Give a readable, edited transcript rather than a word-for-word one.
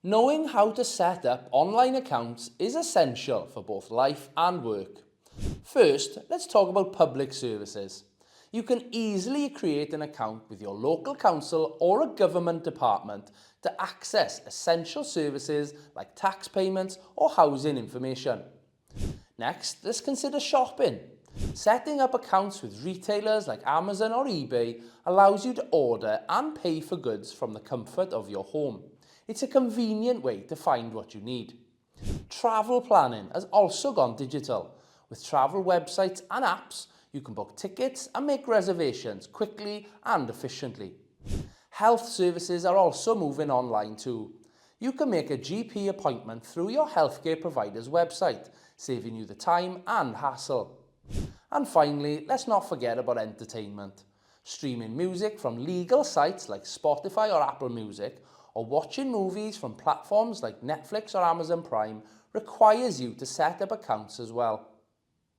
Knowing how to set up online accounts is essential for both life and work. First, let's talk about public services. You can easily create an account with your local council or a government department to access essential services like tax payments or housing information. Next, let's consider shopping. Setting up accounts with retailers like Amazon or eBay allows you to order and pay for goods from the comfort of your home. It's a convenient way to find what you need. Travel planning has also gone digital. With travel websites and apps, you can book tickets and make reservations quickly and efficiently. Health services are also moving online too. You can make a GP appointment through your healthcare provider's website, saving you the time and hassle. And finally, let's not forget about entertainment. Streaming music from legal sites like Spotify or Apple Music, or watching movies from platforms like Netflix or Amazon Prime requires you to set up accounts as well.